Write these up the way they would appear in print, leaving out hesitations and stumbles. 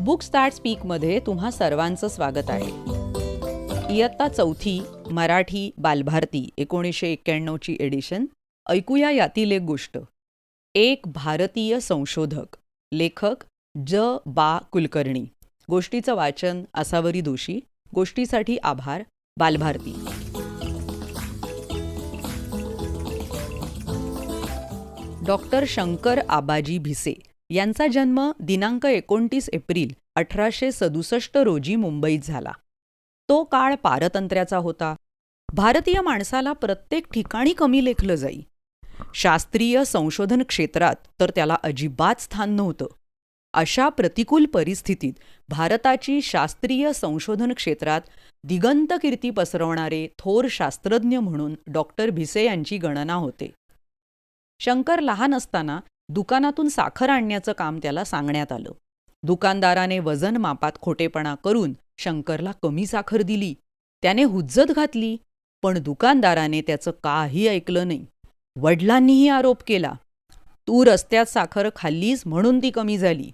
Books that स्पीकमध्ये तुम्हा सर्वांचं स्वागत आहे. इयत्ता 4थी मराठी बालभारती 1991ची एडिशन. ऐकूया यातील एक गोष्ट. एक भारतीय संशोधक. लेखक ज. बा. कुलकर्णी. गोष्टीचं वाचन आसावरी दोशी. गोष्टीसाठी आभार. बालभारती. डॉक्टर शंकर आबाजी भिसे यांचा जन्म दिनांक 29 एप्रिल 1867 रोजी मुंबईत झाला. तो काळ पारतंत्र्याचा होता. भारतीय माणसाला प्रत्येक ठिकाणी कमी लेखलं जाई. शास्त्रीय संशोधन क्षेत्रात तर त्याला अजिबात स्थान नव्हतं. अशा प्रतिकूल परिस्थितीत भारताची शास्त्रीय संशोधन क्षेत्रात दिगंत कीर्ती पसरवणारे थोर शास्त्रज्ञ म्हणून डॉक्टर भिसे यांची गणना होते. शंकर लहान असताना दुकानातून साखर आणण्याचं काम त्याला सांगण्यात आलं. दुकानदाराने वजन मापात खोटेपणा करून शंकरला कमी साखर दिली. त्याने हुज्जत घातली, पण दुकानदाराने त्याचं काही ऐकलं नाही. वडिलांनीही आरोप केला, तू रस्त्यात साखर खाल्लीस म्हणून ती कमी झाली.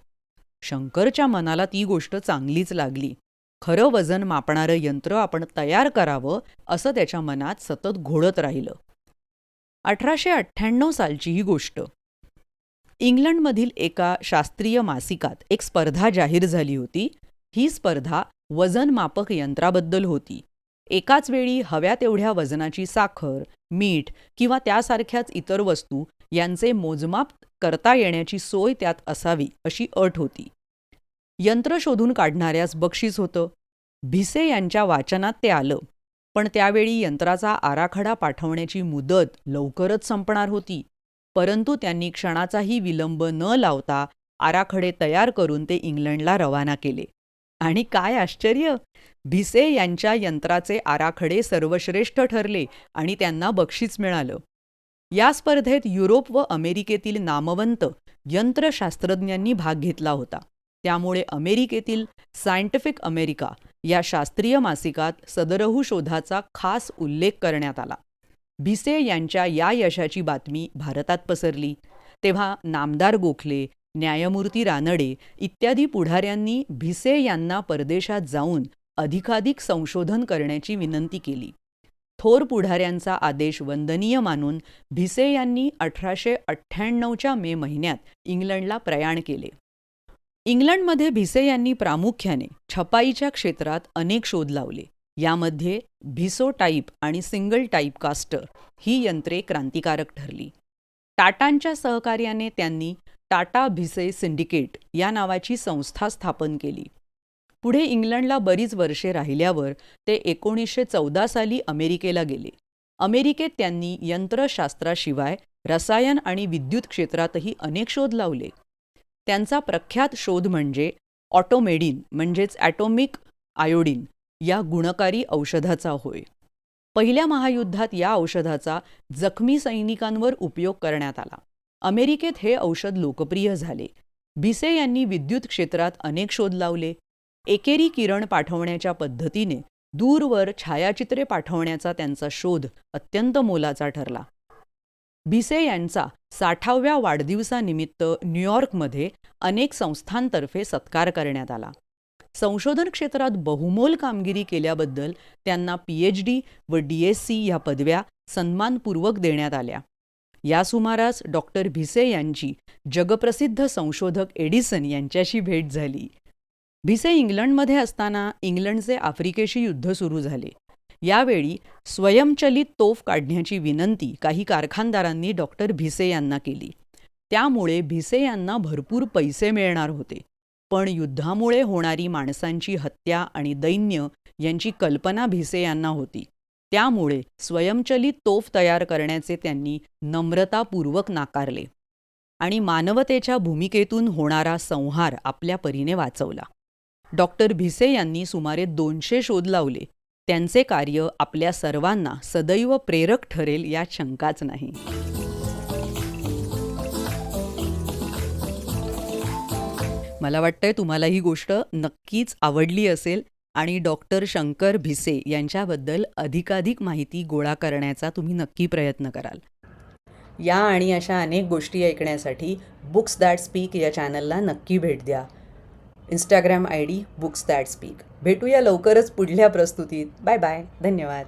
शंकरच्या मनाला ती गोष्ट चांगलीच लागली. खरं वजन मापणारं यंत्र आपण तयार करावं असं त्याच्या मनात सतत घोळत राहिलं. 1898 सालची ही गोष्ट. इंग्लंडमधील एका शास्त्रीय मासिकात एक स्पर्धा जाहीर झाली होती. ही स्पर्धा वजनमापक यंत्राबद्दल होती. एकाच वेळी हव्या तेवढ्या वजनाची साखर, मीठ किंवा त्यासारख्याच इतर वस्तू यांचे मोजमाप करता येण्याची सोय त्यात असावी अशी अट होती. यंत्र शोधून काढणाऱ्यास बक्षीस होतं. भिसे यांच्या वाचनात ते आलं, पण त्यावेळी यंत्राचा आराखडा पाठवण्याची मुदत लवकरच संपणार होती. परंतु त्यांनी क्षणाचाही विलंब न लावता आराखडे तयार करून ते इंग्लंडला रवाना केले. आणि काय आश्चर्य! भिसे यांच्या यंत्राचे आराखडे सर्वश्रेष्ठ ठरले आणि त्यांना बक्षीस मिळालं. या स्पर्धेत युरोप व अमेरिकेतील नामवंत यंत्रशास्त्रज्ञांनी भाग घेतला होता. त्यामुळे अमेरिकेतील सायंटिफिक अमेरिका या शास्त्रीय मासिकात सदरहू शोधाचा खास उल्लेख करण्यात आला. भिसे यांच्या या यशाची बातमी भारतात पसरली. तेव्हा नामदार गोखले, न्यायमूर्ती रानडे इत्यादी पुढाऱ्यांनी भिसे यांना परदेशात जाऊन अधिकाधिक संशोधन करण्याची विनंती केली. थोर पुढाऱ्यांचा आदेश वंदनीय मानून भिसे यांनी 1898च्या मे महिन्यात इंग्लंडला प्रयाण केले. इंग्लंडमध्ये भिसे यांनी प्रामुख्याने छपाईच्या क्षेत्रात अनेक शोध लावले. यामध्ये भिसो टाईप आणि सिंगल टाईप कास्टर ही यंत्रे क्रांतिकारक ठरली. टाटांच्या सहकार्याने त्यांनी टाटा भिसे सिंडिकेट या नावाची संस्था स्थापन केली. पुढे इंग्लंडला बरीच वर्षे राहिल्यावर ते 1914 साली अमेरिकेला गेले. अमेरिकेत त्यांनी यंत्रशास्त्राशिवाय रसायन आणि विद्युत क्षेत्रातही अनेक शोध लावले. त्यांचा प्रख्यात शोध म्हणजे ऑटोमेडिन म्हणजेच ॲटॉमिक आयोडीन या गुणकारी औषधाचा होय. पहिल्या महायुद्धात या औषधाचा जखमी सैनिकांवर उपयोग करण्यात आला. अमेरिकेत हे औषध लोकप्रिय झाले. भिसे यांनी विद्युत क्षेत्रात अनेक शोध लावले. एकेरी किरण पाठवण्याच्या पद्धतीने दूरवर छायाचित्रे पाठवण्याचा त्यांचा शोध अत्यंत मोलाचा ठरला. भिसे यांचा 60व्या वाढदिवसानिमित्त न्यूयॉर्कमध्ये अनेक संस्थांतर्फे सत्कार करण्यात आला. संशोधन क्षेत्रात बहुमोल कामगिरी केल्याबद्दल त्यांना PhD व DSc या पदव्या सन्मानपूर्वक देण्यात आल्या. या सुमारास डॉक्टर भिसे यांची जगप्रसिद्ध संशोधक एडिसन यांच्याशी भेट झाली. भिसे इंग्लंडमध्ये असताना इंग्लंडचे आफ्रिकेशी युद्ध सुरू झाले. यावेळी स्वयंचलित तोफ काढण्याची विनंती काही कारखानदारांनी डॉक्टर भिसे यांना केली. त्यामुळे भिसे यांना भरपूर पैसे मिळणार होते. पण युद्धामुळे होणारी माणसांची हत्या आणि दैन्य यांची कल्पना भिसे यांना होती. त्यामुळे स्वयंचलित तोफ तयार करण्याचे त्यांनी नम्रतापूर्वक नाकारले आणि मानवतेच्या भूमिकेतून होणारा संहार आपल्या परीने वाचवला. डॉक्टर भिसे यांनी सुमारे 200 शोध लावले. त्यांचे कार्य आपल्या सर्वांना सदैव प्रेरक ठरेल यात शंकाच नाही. मला वाटतंय तुम्हाला ही गोष्ट नक्कीच आवडली असेल आणि डॉक्टर शंकर भिसे यांच्याबद्दल अधिकाधिक माहिती गोळा करण्याचा तुम्ही नक्की प्रयत्न कराल. या आणि अशा अनेक गोष्टी ऐकण्यासाठी बुक्स दॅट स्पीक या चॅनलला नक्की भेट द्या. Instagram ID books that speak. भेटूया लवकरच पुढल्या प्रस्तुतीत. Bye bye. धन्यवाद.